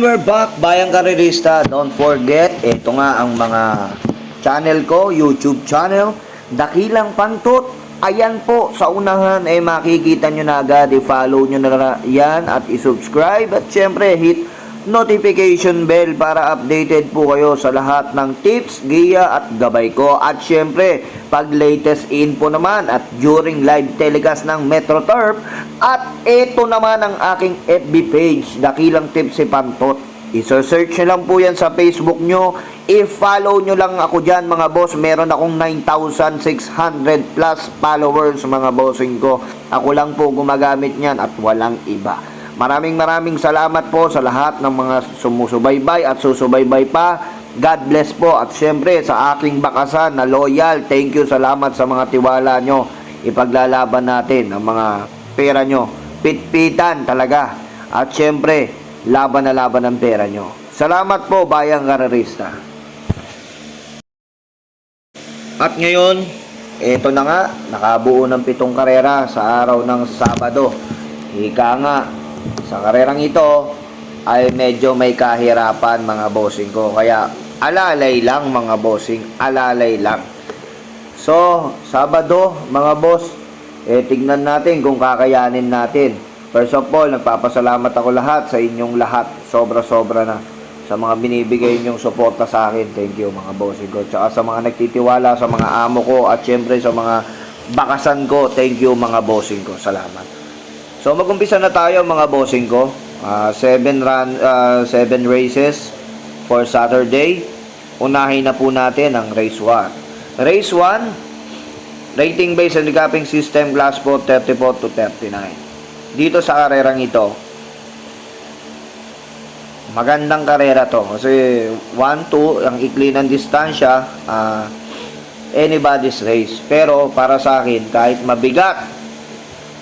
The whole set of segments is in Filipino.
And we're back, Bayang Karerista. Don't forget, ito nga ang mga channel ko, YouTube channel, Dakilang Pantot. Ayan po, sa unahan makikita nyo na agad, i-follow nyo na yan at i-subscribe. At syempre, hit notification bell para updated po kayo sa lahat ng tips, giya at gabay ko. At syempre, pag latest info naman at during live telecast ng Metro Turf. At ito naman ang aking FB page, Dakilang Tips si Pantot. I-search nyo lang po yan sa Facebook nyo. I-follow nyo lang ako dyan mga boss. Meron akong 9,600 plus followers mga bossing ko. Ako lang po gumagamit nyan at walang iba. Maraming salamat po sa lahat ng mga sumusubaybay at susubaybay pa. God bless po. At syempre sa aking bakasan na loyal, thank you, salamat sa mga tiwala nyo. Ipaglalaban natin ang mga pera nyo. Pitpitan talaga. At syempre, laban na laban ang pera nyo. Salamat po, Bayang Karerista. At ngayon, eto na nga, nakabuo ng 7 karera sa araw ng Sabado. Ika nga, sa karerang ito ay medyo may kahirapan mga bossing ko. Kaya alalay lang mga bossing, alalay lang. So, Sabado mga boss, tignan natin kung kakayanin natin. First of all, nagpapasalamat ako lahat sa inyong lahat. Sobra-sobra na sa mga binibigay ninyong suporta sa akin. Thank you mga bossing ko. Tsaka sa mga nagtitiwala, sa mga amo ko, at syempre sa mga bakasan ko. Thank you mga bossing ko. Salamat. So mag-umpisa na tayo mga bossing ko. 7 races for Saturday. Unahin na po natin ang race 1. Race 1, rating based handicapping system, class 4, 34 to 39. Dito sa karerang ito, magandang karera to. Kasi 1-2, ang ikli ng distansya, anybody's race. Pero para sa akin, kahit mabigat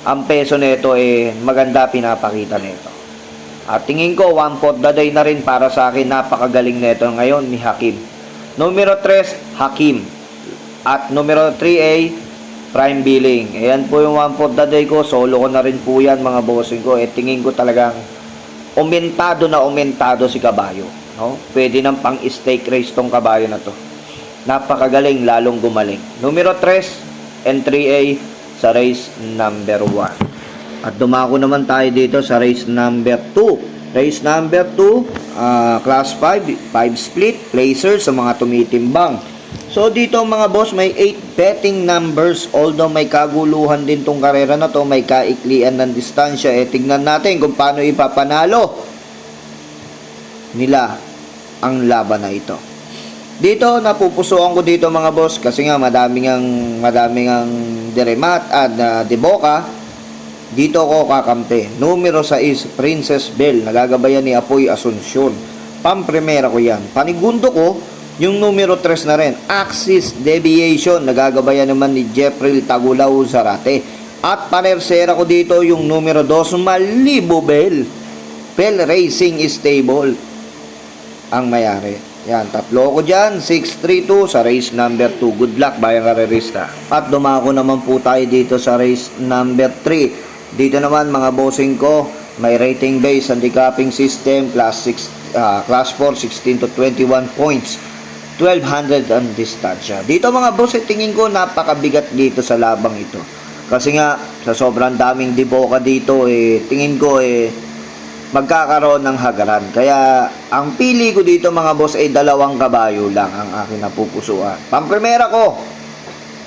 ang peso nito, maganda pinapakita nito. At tingin ko, 1/4 the day na rin para sa akin. Napakagaling nito ngayon ni Hakim. Numero 3, Hakim. At numero 3A, Prime Billing. Ayan po yung 1/4 the day ko. Solo ko na rin po yan mga bossing ko. Tingin ko talagang umentado si kabayo. No? Pwede ng pang-stake race tong kabayo na to. Napakagaling, lalong gumaling. Numero 3 and 3A sa race number 1. At dumako naman tayo dito sa race number 2. Race number 2, class 5 split, placer sa mga tumitimbang. So dito mga boss, may 8 betting numbers. Although may kaguluhan din tong karera na to, may kaiklian ng distansya. Tignan natin kung paano ipapanalo nila ang laban na ito. Dito napupusuan ko dito mga boss kasi nga madaming ang diremat at de boca. Dito ko kakampi. Numero 6, Princess Belle, nagagabayan ni Apoy Asuncion. Pampremera ko yan. Panigundo ko yung numero 3 na rin, Axis Deviation, nagagabayan naman ni Jeffrey Tagulao Zarate. At panersera ko dito yung numero 2, Malibu Bell. Bell Racing Stable ang mayari. Yan, tatlo ko dyan, 632 sa race number 2. Good luck, Bayang Karerista. At dumako naman po tayo dito sa race number 3. Dito naman mga bossing ko, may rating based handicapping system, class 4, 16 to 21 points. 1,200 ang distansya. Dito mga boss, tingin ko napakabigat dito sa labang ito. Kasi nga, sa sobrang daming diboka dito, tingin ko magkakaroon ng hagaran. Kaya, ang pili ko dito mga boss ay 2 kabayo lang ang aking napupusuan. Pampremera ko,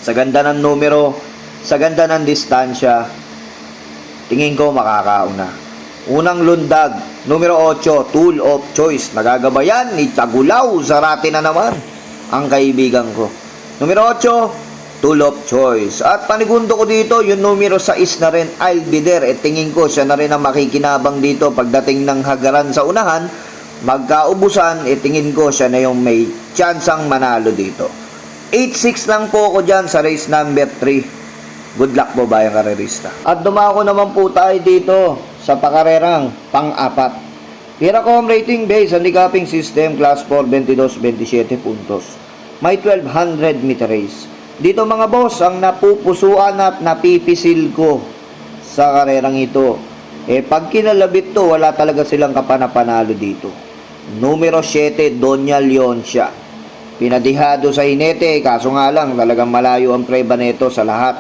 sa ganda ng numero, sa ganda ng distansya, tingin ko makakauna. Unang lundag, numero 8, Tool of Choice. Nagagabayan ni Tagulao Zarate na naman ang kaibigan ko. Numero 8, Tool of Choice. At panigundo ko dito, yung numero 6 na rin, I'll Be There. Tingin ko, siya na rin ang makikinabang dito pagdating ng hagaran sa unahan. Magkaubusan, tingin ko, siya na yung may tsansang manalo dito. 8-6 lang po ako dyan sa race number 3. Good luck po, Bayang Karerista. At dumako naman po tayo dito sa pakarerang pang-4. Piracom rating base handicapping system, class 4, 22-27 puntos. May 1,200 meter race. Dito mga boss, ang napupusuan at napipisil ko sa karerang ito Pag kinalabit to, wala talaga silang kapanapanalo dito. Numero 7, Doña Leoncia. Pinadihado sa Hinete, kaso nga lang, talagang malayo ang preba nito sa lahat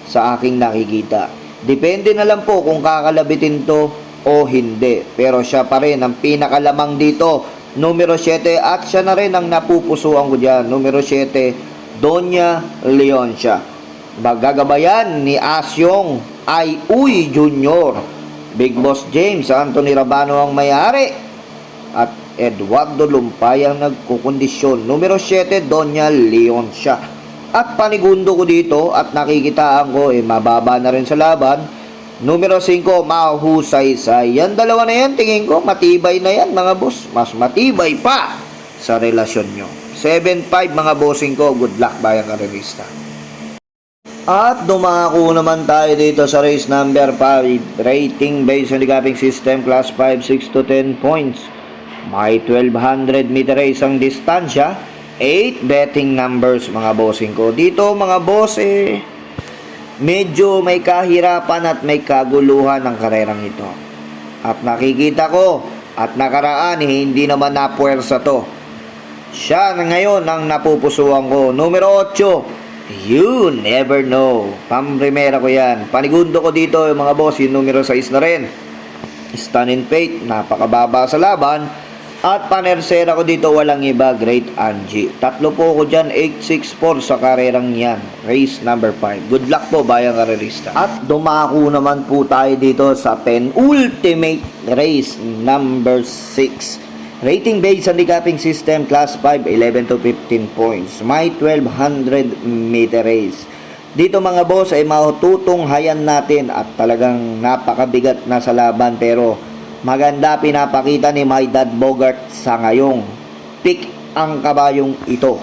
sa aking nakikita. Depende na lang po kung kakalabitin to o hindi. Pero siya pa rin ang pinakalamang dito. Numero 7 at siya na rin ang napupusuan ko dyan. Numero 7, Doña Leoncia. Magagabayan ni Asyong Ay Uy Jr. Big Boss James Anthony Rabano ang may-ari at Eduardo Lumpay ang nagkukondisyon. Numero 7, Doña Leoncia. At panigundo ko dito at nakikitaan ko mababa na rin sa laban. Numero 5, Mahusaysay. Yan dalawa na yan, tingin ko matibay na yan mga boss. Mas matibay pa sa relasyon nyo. 7-5 mga bossing ko. Good luck bayang karerista. At dumako naman tayo dito sa race number 5. Rating based on the gapping system, class 5, 6 to 10 points. May 1200 meter race ang distansya. 8 betting numbers mga bossing ko. Dito mga boss medyo may kahirapan at may kaguluhan ng karerang ito. At nakikita ko at nakaraan hindi naman napuwersa to. Siya na ngayon ang napupusuan ko. Numero 8, You Never Know. Pamrimera ko yan. Panigundo ko dito mga boss, yung numero 6 na rin. Stunning Fate, napakababa sa laban. At panersera ko dito, walang iba, Great Angie. Tatlo po ko dyan, 864 sa karerang yan. Race number 5. Good luck po, bayang karerista. At dumako naman po tayo dito sa penultimate race number 6. Rating based on the capping system, class 5, 11 to 15 points. May 1200 meter race. Dito mga boss ay matutunghayan natin at talagang napakabigat na sa laban pero maganda pinapakita ni My Dad Bogart sa ngayong pick ang kabayong ito.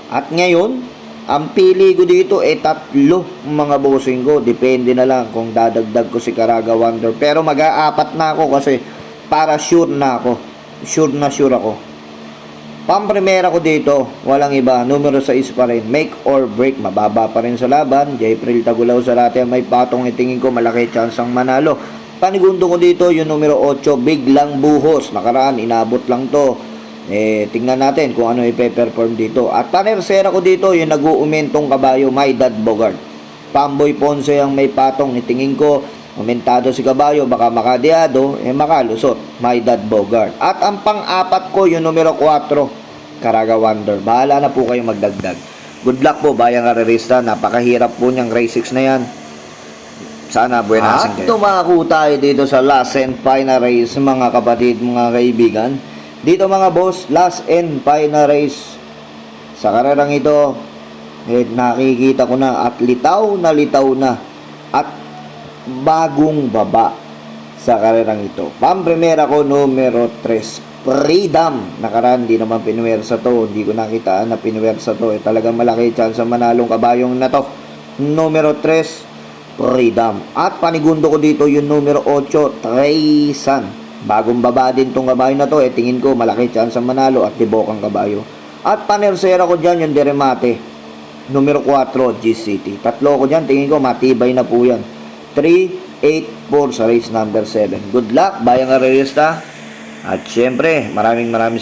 At ngayon, ang pili ko dito tatlo mga bossing ko. Depende na lang kung dadagdag ko si Caraga Wonder. Pero mag-aapat na ako kasi para sure na ako. Sure na sure ako. Pampremera ko dito, walang iba, numero 6 pa rin. Make or break, mababa pa rin sa laban. Jaypril Tagulaw sa lahat may patong, itingin ko malaki chance ang manalo. Panigundo ko dito yung numero 8, biglang buhos. Nakaraan, inabot lang to. Tingnan natin kung ano ipe-perform dito. At panersera ko dito yung nag-uumentong kabayo, My Dad Bogart. Pamboy Ponce ang may patong, itingin ko aumentado si kabayo, baka makadeado, makalusot. My Dad Bogart. At ang pang-apat ko, yung numero 4, Caraga Wonder. Bahala na po kayo magdagdag. Good luck po, bayang karerista. Napakahirap po niyang race 6 na yan. Sana buenasin kayo. At tumako tayo dito sa last and final race, mga kapatid, mga kaibigan. Dito mga boss, last and final race. Sa karerang ito, nakikita ko na at litaw na. At bagong baba sa karerang ito. Pampremera ko numero 3, Freedom. Nakaraan di naman pinuwersa to, hindi ko nakita na pinuwersa to. Talagang malaki chance ang manalong kabayong na to. Numero 3, Freedom. At panigundo ko dito yung numero 8, Traysan. Bagong baba din tong kabayo na to. Tingin ko malaki chance ang manalo at tibokang kabayo. At panersera ko dyan yung Deremate, numero 4, G-City. Tatlo ko dyan, tingin ko matibay na po yan. 3, 8, 4 sa race number 7. Good luck, bayang karerista. At syempre, maraming salamat.